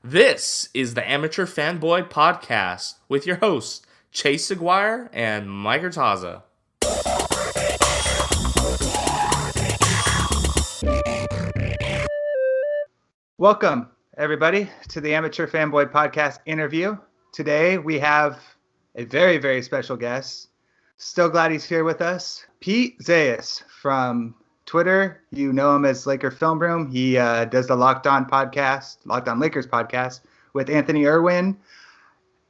This is the Amateur Fanboy Podcast with your hosts, Chase Aguirre and Mike Hurtaza. Welcome, everybody, to the Amateur Fanboy Podcast interview. Today, we have a very, very special guest. Still glad he's here with us. Pete Zayas from Twitter. You know him as Laker Film Room. He does the Locked On Lakers podcast with Anthony Irwin.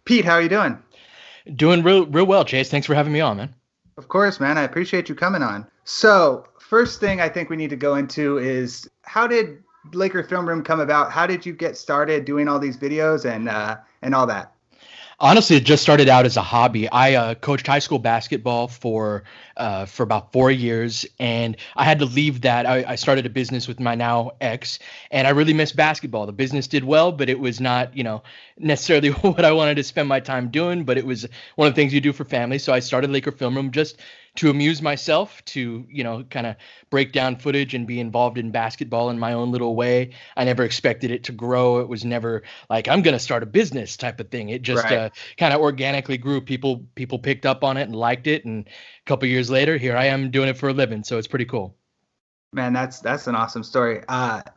Pete, how are you doing? Doing real well, Chase. Thanks for having me on, man. Of course, man. I appreciate you coming on. So, first thing I think we need to go into is, how did Laker Film Room come about? How did you get started doing all these videos and all that? Honestly, it just started out as a hobby. I coached high school basketball for about 4 years, and I had to leave that. I started a business with my now ex, and I really missed basketball. The business did well, but it was not, necessarily what I wanted to spend my time doing, but it was one of the things you do for family. So I started Laker Film Room just to amuse myself, to, kind of break down footage and be involved in basketball in my own little Way. I never expected it to grow. It was never like, I'm going to start a business type of thing. It just kind of organically grew. People picked up on it and liked it. And a couple years later, here I am doing it for a living. So it's pretty cool. Man, that's an awesome story.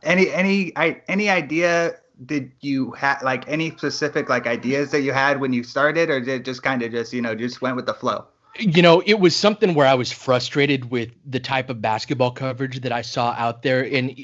Any idea, did you have like any specific ideas that you had when you started, or did it just kind of just went with the flow? It was something where I was frustrated with the type of basketball coverage that I saw out there, and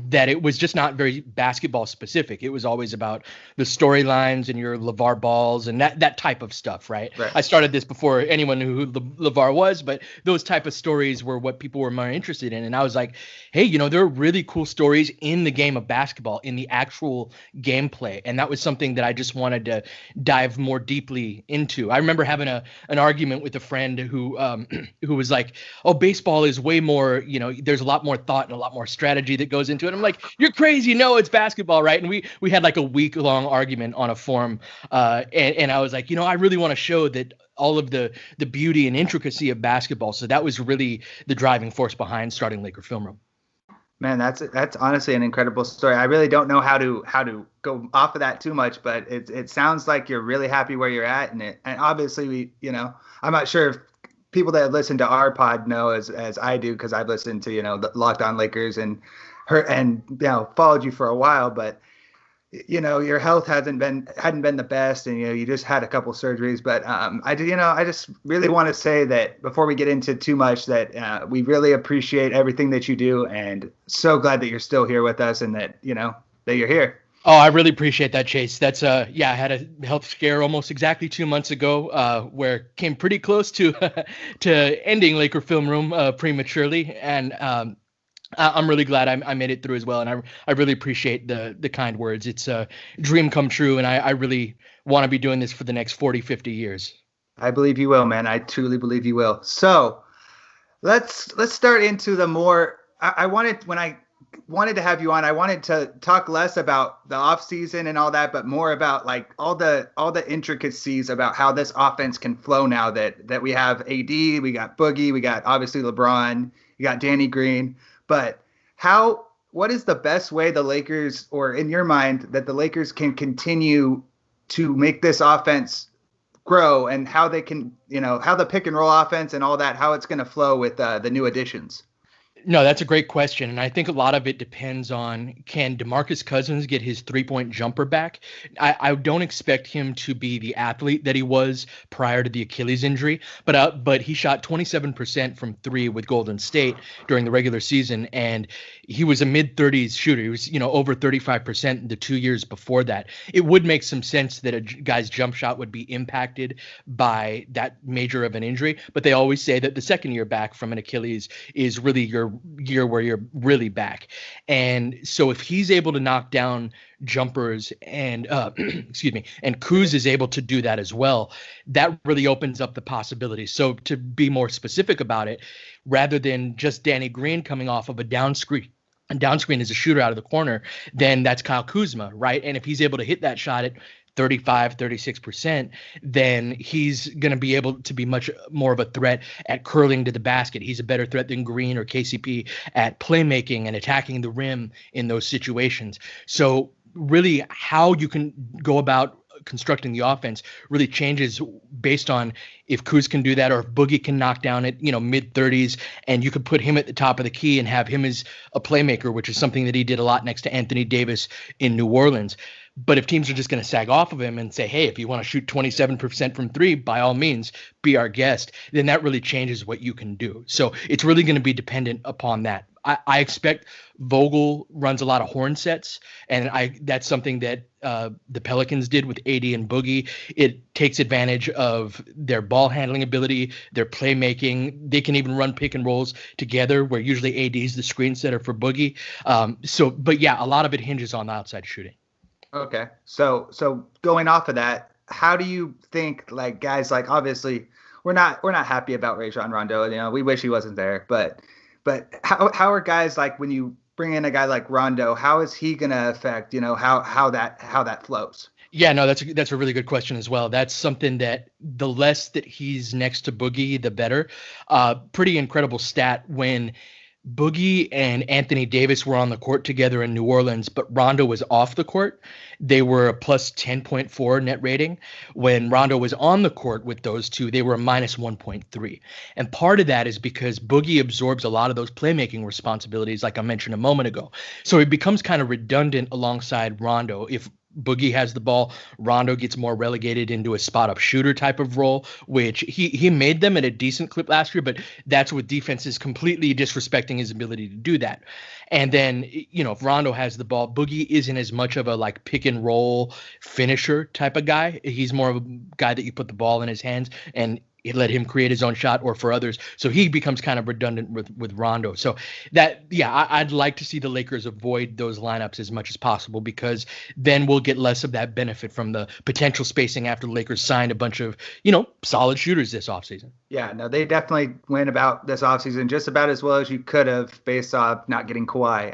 that it was just not very basketball specific. It was always about the storylines and your LeVar Balls and that type of stuff, right? I started this before anyone knew who LeVar was, but those type of stories were what people were more interested in. And I was like, hey, there are really cool stories in the game of basketball, in the actual gameplay. And that was something that I just wanted to dive more deeply into. I remember having an argument with a friend who was like, oh, baseball is way more, there's a lot more thought and a lot more strategy that goes into it. I'm like, you're crazy. No, it's basketball, right? And we had like a week-long argument on a forum, and I was like, I really want to show that all of the beauty and intricacy of basketball. So that was really the driving force behind starting Laker Film Room. Man, that's honestly an incredible story. I really don't know how to go off of that too much, but it sounds like you're really happy where you're at, and obviously I'm not sure if people that have listened to our pod know as I do, because I've listened to the Locked On Lakers and followed you for a while, but your health hadn't been the best, and you just had a couple surgeries. But I just really want to say that before we get into too much, that we really appreciate everything that you do, and so glad that you're still here with us, and that that you're here. Oh, I really appreciate that, Chase. That's I had a health scare almost exactly 2 months ago, where came pretty close to to ending Laker Film Room prematurely, and I'm really glad I made it through as well, and I really appreciate the kind words. It's a dream come true, and I really want to be doing this for the next 40, 50 years. I believe you will, man. I truly believe you will. So let's start into the more. When I wanted to have you on, I wanted to talk less about the offseason and all that, but more about like all the intricacies about how this offense can flow now that we have AD, we got Boogie, we got obviously LeBron, you got Danny Green. But what is the best way the Lakers, or in your mind, that the Lakers can continue to make this offense grow, and how they can, how the pick and roll offense and all that, how it's going to flow with the new additions? No, that's a great question. And I think a lot of it depends on, can DeMarcus Cousins get his three-point jumper back? I don't expect him to be the athlete that he was prior to the Achilles injury, but he shot 27% from three with Golden State during the regular season, and he was a mid-30s shooter. He was, over 35% the 2 years before that. It would make some sense that a guy's jump shot would be impacted by that major of an injury, but they always say that the second year back from an Achilles is really your year where you're really back. And so if he's able to knock down jumpers and excuse me, and Kuz is able to do that as well, that really opens up the possibilities. So to be more specific about it, rather than just Danny Green coming off of a down screen as a shooter out of the corner, then that's Kyle Kuzma, right? And if he's able to hit that shot at 35, 36%, then he's going to be able to be much more of a threat at curling to the basket. He's a better threat than Green or KCP at playmaking and attacking the rim in those situations. So really how you can go about constructing the offense really changes based on if Kuz can do that or if Boogie can knock down at, mid 30s, and you could put him at the top of the key and have him as a playmaker, which is something that he did a lot next to Anthony Davis in New Orleans. But if teams are just going to sag off of him and say, hey, if you want to shoot 27% from three, by all means, be our guest, then that really changes what you can do. So it's really going to be dependent upon that. I expect Vogel runs a lot of horn sets, and that's something that the Pelicans did with AD and Boogie. It takes advantage of their ball handling ability, their playmaking. They can even run pick and rolls together, where usually AD is the screen setter for Boogie. But yeah, a lot of it hinges on the outside shooting. Okay. So going off of that, how do you think, like, guys, like, obviously we're not happy about Rajon Rondo. We wish he wasn't there, but how are guys, like, when you bring in a guy like Rondo, how is he going to affect, how that flows? Yeah, no, that's a really good question as well. That's something that the less that he's next to Boogie, the better. Pretty incredible stat when Boogie and Anthony Davis were on the court together in New Orleans, but Rondo was off the court. They were a plus 10.4 net rating. When Rondo was on the court with those two, they were a minus 1.3. And part of that is because Boogie absorbs a lot of those playmaking responsibilities, like I mentioned a moment ago. So it becomes kind of redundant alongside Rondo. If Boogie has the ball, Rondo gets more relegated into a spot-up shooter type of role, which he made them at a decent clip last year, but that's with defenses completely disrespecting his ability to do that. And then, if Rondo has the ball, Boogie isn't as much of a like pick and roll finisher type of guy. He's more of a guy that you put the ball in his hands and let him create his own shot, or for others. So he becomes kind of redundant with Rondo. So I'd like to see the Lakers avoid those lineups as much as possible, because then we'll get less of that benefit from the potential spacing after the Lakers signed a bunch of, solid shooters this offseason. Yeah, no, they definitely went about this offseason just about as well as you could have based off not getting Kawhi.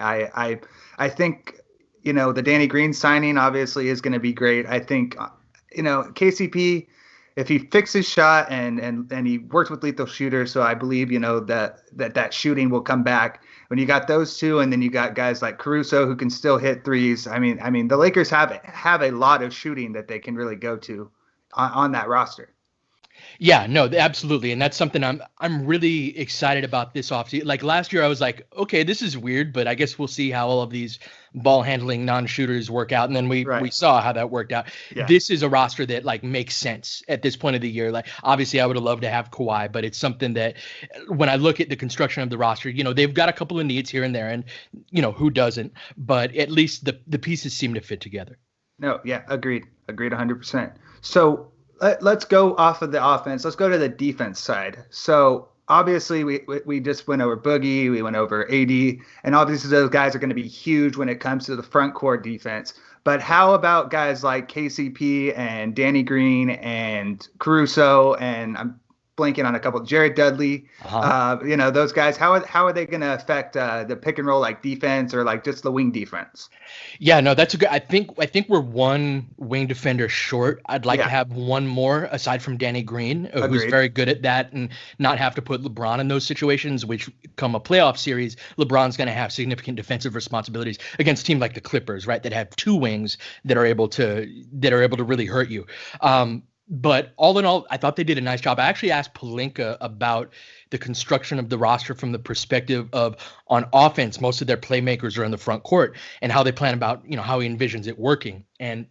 I think, the Danny Green signing obviously is going to be great. I think, KCP, if he fixes his shot and he works with lethal shooters, so I believe, that shooting will come back. When you got those two, and then you got guys like Caruso who can still hit threes. I mean, the Lakers have a lot of shooting that they can really go to on that roster. Yeah, no, absolutely. And that's something I'm really excited about this offseason. Like last year, I was like, okay, this is weird, but I guess we'll see how all of these ball handling non-shooters work out. And then we saw how that worked out. Yeah. This is a roster that like makes sense at this point of the year. Like obviously I would have loved to have Kawhi, but it's something that when I look at the construction of the roster, they've got a couple of needs here and there, and who doesn't, but at least the pieces seem to fit together. No, yeah, agreed 100%. So let's go off of the offense. Let's go to the defense side. So obviously we just went over Boogie, we went over AD, and obviously those guys are going to be huge when it comes to the front court defense. But how about guys like KCP and Danny Green and Caruso, and I'm blanking on a couple, Jared Dudley, those guys, how are they going to affect the pick and roll, like defense, or like just the wing defense? Yeah, no, that's a good. I think we're one wing defender short. I'd like to have one more aside from Danny Green, who's very good at that, and not have to put LeBron in those situations, which come a playoff series, LeBron's going to have significant defensive responsibilities against a team like the Clippers, right, that have two wings that are able to really hurt you. But all in all, I thought they did a nice job. I actually asked Pelinka about the construction of the roster from the perspective of, on offense, most of their playmakers are in the front court, and how they plan about, how he envisions it working. And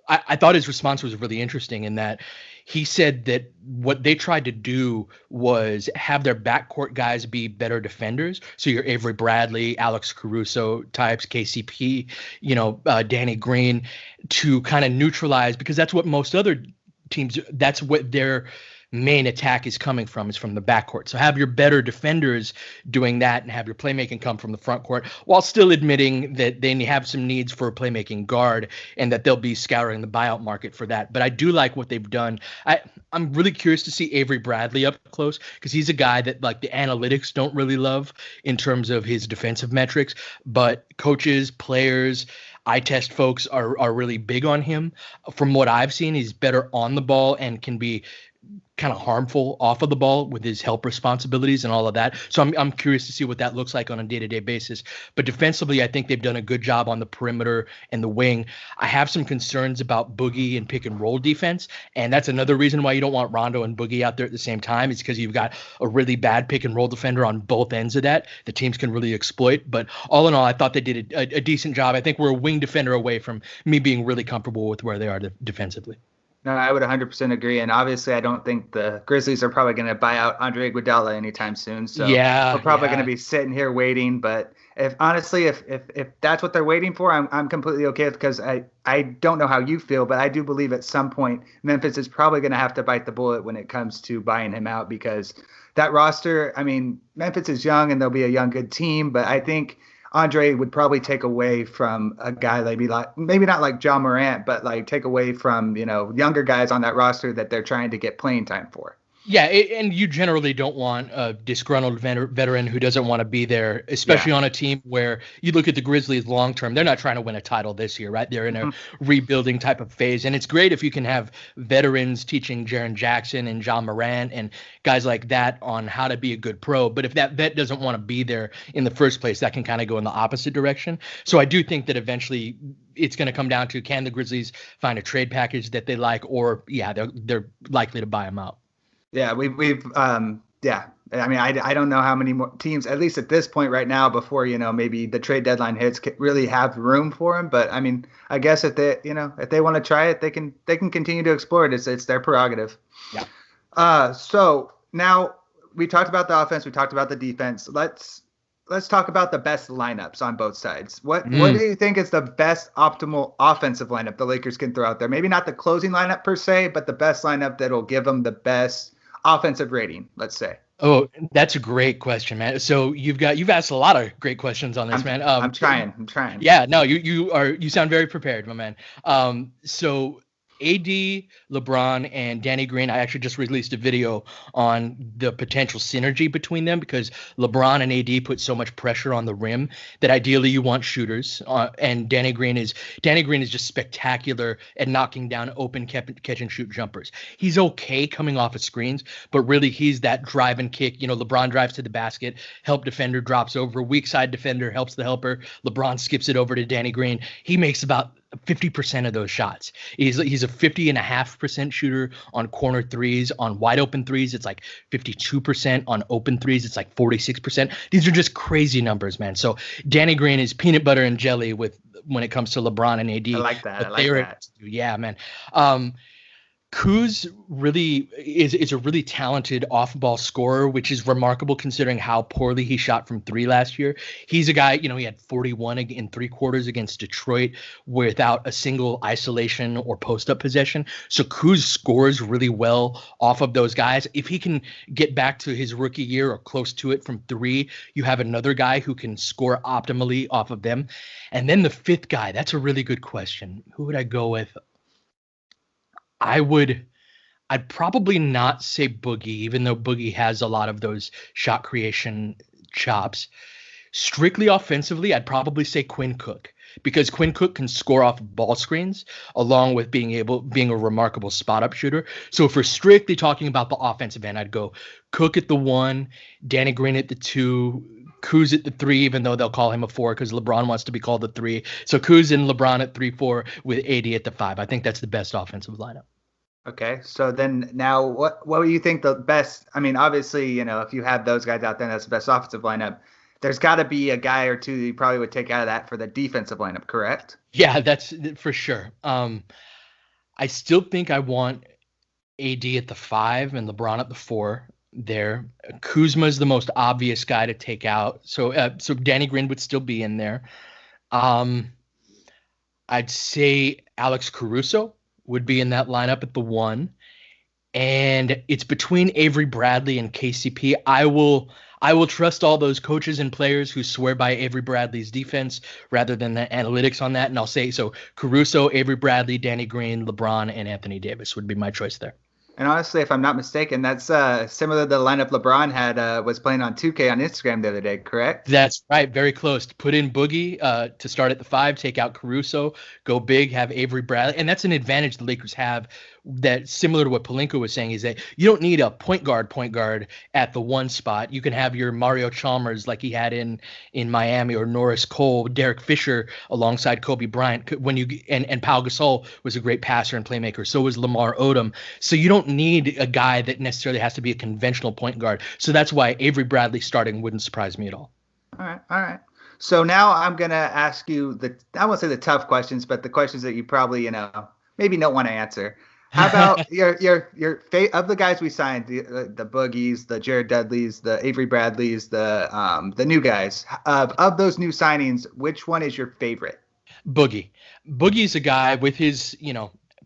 I thought his response was really interesting in that he said that what they tried to do was have their backcourt guys be better defenders. So your Avery Bradley, Alex Caruso types, KCP, Danny Green, to kind of neutralize, because that's what most other teams, that's what their main attack is coming from, is from the backcourt. So have your better defenders doing that and have your playmaking come from the front court, while still admitting that they have some needs for a playmaking guard and that they'll be scouring the buyout market for that. But I do like what they've done. I'm really curious to see Avery Bradley up close, because he's a guy that like the analytics don't really love in terms of his defensive metrics, but coaches, players, eye test folks are really big on him. From what I've seen, he's better on the ball and can be kind of harmful off of the ball with his help responsibilities and all of that. So I'm curious to see what that looks like on a day-to-day basis. But defensively, I think they've done a good job on the perimeter and the wing. I have some concerns about Boogie and pick and roll defense, and that's another reason why you don't want Rondo and Boogie out there at the same time. It's because you've got a really bad pick and roll defender on both ends of that. The teams can really exploit. But all in all, I thought they did a decent job. I think we're a wing defender away from me being really comfortable with where they are defensively. No, I would 100% agree. And obviously, I don't think the Grizzlies are probably going to buy out Andre Iguodala anytime soon. So we're probably going to be sitting here waiting. But if that's what they're waiting for, I'm completely okay with, because I don't know how you feel, but I do believe at some point Memphis is probably going to have to bite the bullet when it comes to buying him out, because that roster, I mean, Memphis is young and they'll be a young, good team, but I think Andre would probably take away from a guy maybe not like John Morant, but like take away from, younger guys on that roster that they're trying to get playing time for. Yeah, and you generally don't want a disgruntled veteran who doesn't want to be there, especially on a team where you look at the Grizzlies long term. They're not trying to win a title this year, right? They're in a rebuilding type of phase. And it's great if you can have veterans teaching Jaren Jackson and John Morant and guys like that on how to be a good pro. But if that vet doesn't want to be there in the first place, that can kind of go in the opposite direction. So I do think that eventually it's going to come down to, can the Grizzlies find a trade package that they like, or they're likely to buy them out. Yeah, I mean, I don't know how many more teams, at least at this point right now, before, maybe the trade deadline hits, really have room for him. But I mean, I guess if they want to try it, they can continue to explore it. It's their prerogative. Yeah. So now we talked about the offense, we talked about the defense. Let's talk about the best lineups on both sides. What do you think is the best optimal offensive lineup the Lakers can throw out there? Maybe not the closing lineup per se, but the best lineup that'll give them the best offensive rating, let's say. Oh, that's a great question, man. So you've asked a lot of great questions on this, man. I'm trying. Yeah, no, you sound very prepared, my man. So AD, LeBron, and Danny Green, I actually just released a video on the potential synergy between them, because LeBron and AD put so much pressure on the rim that ideally you want shooters. And Danny Green is just spectacular at knocking down open catch and shoot jumpers. He's okay coming off of screens, but really he's that drive and kick. LeBron drives to the basket, help defender drops over, weak side defender helps the helper. LeBron skips it over to Danny Green. He makes about 50% of those shots. He's a 50.5% shooter on corner threes. On wide open threes, it's like 52%. On open threes, it's like 46%. These are just crazy numbers, man. So Danny Green is peanut butter and jelly when it comes to LeBron and AD. I like that. Yeah, man. Kuz really is a really talented off-ball scorer, which is remarkable considering how poorly he shot from three last year. He's a guy, he had 41 in 3 quarters against Detroit without a single isolation or post-up possession. So Kuz scores really well off of those guys. If he can get back to his rookie year or close to it from 3, you have another guy who can score optimally off of them. And then the fifth guy, that's a really good question. Who would I go with? I'd probably not say Boogie, even though Boogie has a lot of those shot creation chops. Strictly offensively, I'd probably say Quinn Cook, because Quinn Cook can score off ball screens along with being a remarkable spot up shooter. So if we're strictly talking about the offensive end, I'd go Cook at the 1, Danny Green at the 2, Kuz at the 3, even though they'll call him a 4 because LeBron wants to be called the 3. So Kuz and LeBron at 3-4 with AD at the 5. I think that's the best offensive lineup. Okay, so then now what do you think the best? I mean, obviously, if you have those guys out there, that's the best offensive lineup. There's got to be a guy or two that you probably would take out of that for the defensive lineup, correct? Yeah, that's for sure. I still think I want AD at the 5 and LeBron at the 4 there. Kuzma is the most obvious guy to take out. So Danny Green would still be in there. I'd say Alex Caruso would be in that lineup at the 1. And it's between Avery Bradley and KCP. I will trust all those coaches and players who swear by Avery Bradley's defense rather than the analytics on that. And I'll say, so Caruso, Avery Bradley, Danny Green, LeBron, and Anthony Davis would be my choice there. And honestly, if I'm not mistaken, that's similar to the lineup LeBron had was playing on 2K on Instagram the other day, correct? That's right. Very close. Put in Boogie to start at the 5, take out Caruso, go big, have Avery Bradley. And that's an advantage the Lakers have that, similar to what Pelinka was saying, is that you don't need a point guard at the 1 spot. You can have your Mario Chalmers like he had in Miami, or Norris Cole, Derek Fisher alongside Kobe Bryant. And Pau Gasol was a great passer and playmaker. So was Lamar Odom. So you don't need a guy that necessarily has to be a conventional point guard. So that's why Avery Bradley starting wouldn't surprise me at all. All right. So now I'm gonna ask you I won't say the tough questions, but the questions that you probably maybe don't want to answer. How about your of the guys we signed, the Boogies, the Jared Dudleys, the Avery Bradleys, the new guys, of those new signings, which one is your favorite? Boogie. Boogie's a guy with his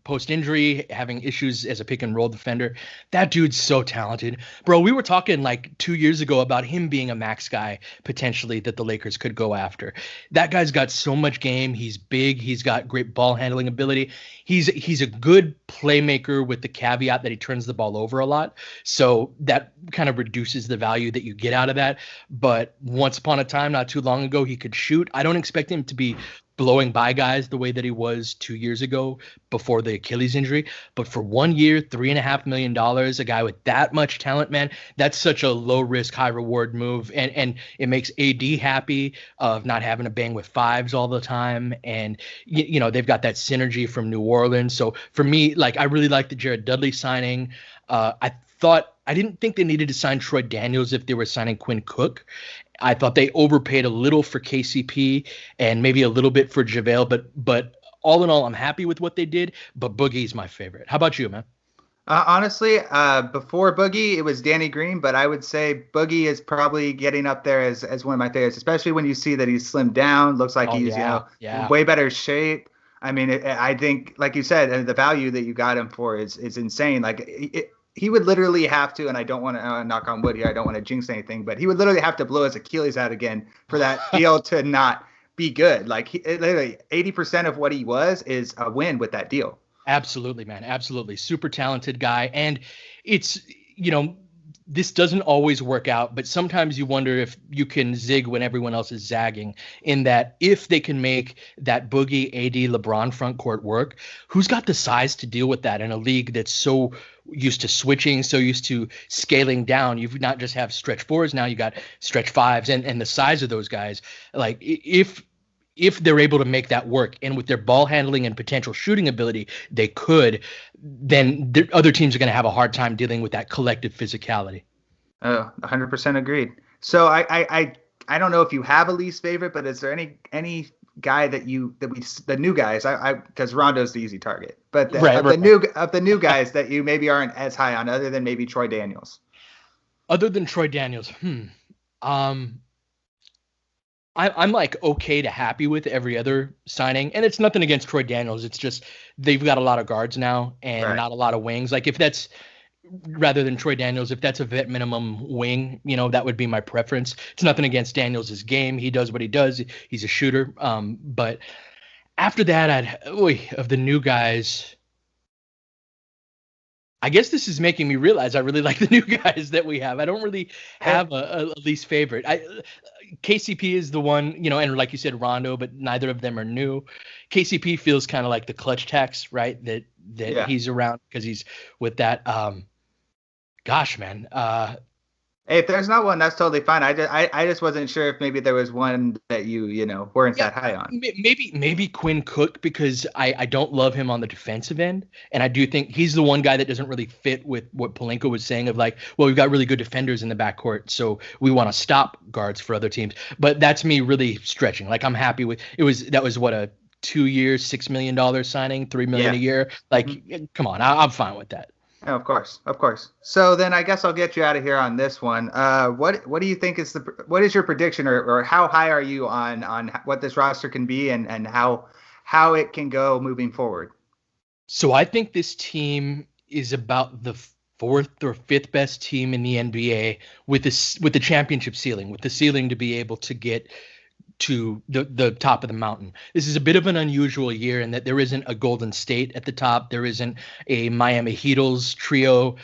post-injury, having issues as a pick and roll defender. That dude's so talented. Bro, we were talking like 2 years ago about him being a max guy potentially that the Lakers could go after. That guy's got so much game. He's big. He's got great ball handling ability. He's a good playmaker with the caveat that he turns the ball over a lot. So that kind of reduces the value that you get out of that. But once upon a time, not too long ago, he could shoot. I don't expect him to be blowing by guys the way that he was 2 years ago before the Achilles injury. But for 1 year, $3.5 million, a guy with that much talent, man, that's such a low risk, high reward move. And it makes AD happy of not having to bang with 5s all the time. And, they've got that synergy from New Orleans. So for me, I really like the Jared Dudley signing. I didn't think they needed to sign Troy Daniels if they were signing Quinn Cook. I thought they overpaid a little for KCP and maybe a little bit for JaVale, but all in all, I'm happy with what they did. But Boogie's my favorite. How about you, man? Honestly, before Boogie, it was Danny Green, but I would say Boogie is probably getting up there as one of my favorites, especially when you see that he's slimmed down, looks like he's way better shape. I mean, I think, like you said, the value that you got him for is insane. He would literally have to, and I don't want to knock on wood here, I don't want to jinx anything, but he would literally have to blow his Achilles out again for that deal to not be good. Literally 80% of what he was is a win with that deal. Absolutely, man. Absolutely. Super talented guy. And it's, this doesn't always work out, but sometimes you wonder if you can zig when everyone else is zagging, in that if they can make that Boogie, AD, LeBron front court work, who's got the size to deal with that in a league that's so used to switching, so used to scaling down? You've not just have stretch 4s, now you got stretch 5s, and the size of those guys, if they're able to make that work, and with their ball handling and potential shooting ability, they could, then the other teams are going to have a hard time dealing with that collective physicality. 100% agreed. So I don't know if you have a least favorite, but is there any guy the new guys, because Rondo's the easy target, but the new guys that you maybe aren't as high on, other than maybe Troy Daniels? Other than Troy Daniels, I'm okay to happy with every other signing, and it's nothing against Troy Daniels. It's just they've got a lot of guards now and not a lot of wings. If that's, rather than Troy Daniels, if that's a vet minimum wing, that would be my preference. It's nothing against Daniels' game. He does what he does. He's a shooter. But after that, of the new guys, I guess this is making me realize I really like the new guys that we have. I don't really have a least favorite. KCP is the one, and like you said, Rondo, but neither of them are new. KCP feels kind of like the clutch tax, right? That he's around because he's with that. Gosh, man. Hey, if there's not one, that's totally fine. I just wasn't sure if maybe there was one that you weren't that high on. Maybe Quinn Cook, because I don't love him on the defensive end, and I do think he's the one guy that doesn't really fit with what Pelinka was saying of we've got really good defenders in the backcourt, so we want to stop guards for other teams. But that's me really stretching. I'm happy with it. That was what, a 2 year, $6 million signing, $3 million a year. Come on, I'm fine with that. Oh, of course. So then I guess I'll get you out of here on this one. What do you think what is your prediction, or how high are you on what this roster can be and how it can go moving forward? So I think this team is about the 4th or 5th best team in the NBA with the championship ceiling, with the ceiling to be able to get to the top of the mountain. This is a bit of an unusual year in that there isn't a Golden State at the top. There isn't a Miami Heatles trio.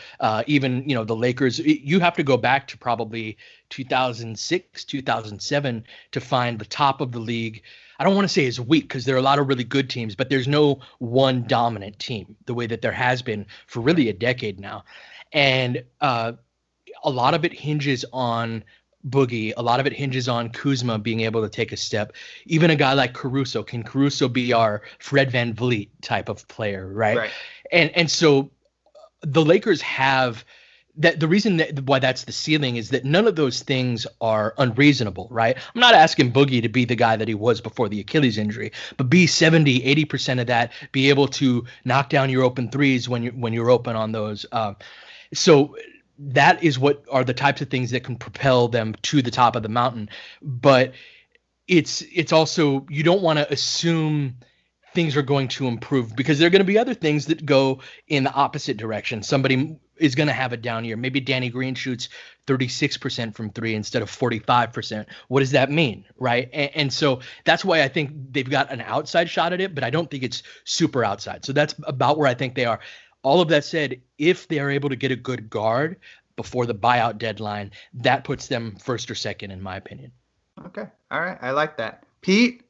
Even, the Lakers. You have to go back to probably 2006, 2007 to find the top of the league. I don't want to say is weak because there are a lot of really good teams, but there's no one dominant team the way that there has been for really a decade now. And a lot of it hinges on Boogie. A lot of it hinges on Kuzma being able to take a step. Even a guy like Caruso. Can Caruso be our Fred VanVleet type of player, right? And so the Lakers have that. The reason why that's the ceiling is that none of those things are unreasonable, right? I'm not asking Boogie to be the guy that he was before the Achilles injury, but be 70, 80% of that, be able to knock down your open threes when you're open on those. So that is what are the types of things that can propel them to the top of the mountain. But it's also, you don't want to assume things are going to improve because there are going to be other things that go in the opposite direction. Somebody is going to have a down year. Maybe Danny Green shoots 36% from three instead of 45%. What does that mean, right? And so that's why I think they've got an outside shot at it, but I don't think it's super outside. So that's about where I think they are. All of that said, if they are able to get a good guard before the buyout deadline, that puts them first or second, in my opinion. Okay. All right. I like that. Pete,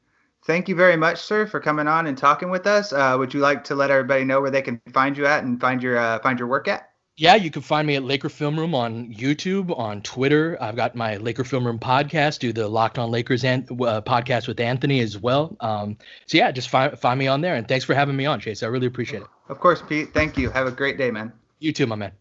thank you very much, sir, for coming on and talking with us. Would you like to let everybody know where they can find you at and find your work at? Yeah, you can find me at Laker Film Room on YouTube, on Twitter. I've got my Laker Film Room podcast, do the Locked On Lakers podcast with Anthony as well. So yeah, just find me on there. And thanks for having me on, Chase. I really appreciate it. Of course, Pete. Thank you. Have a great day, man. You too, my man.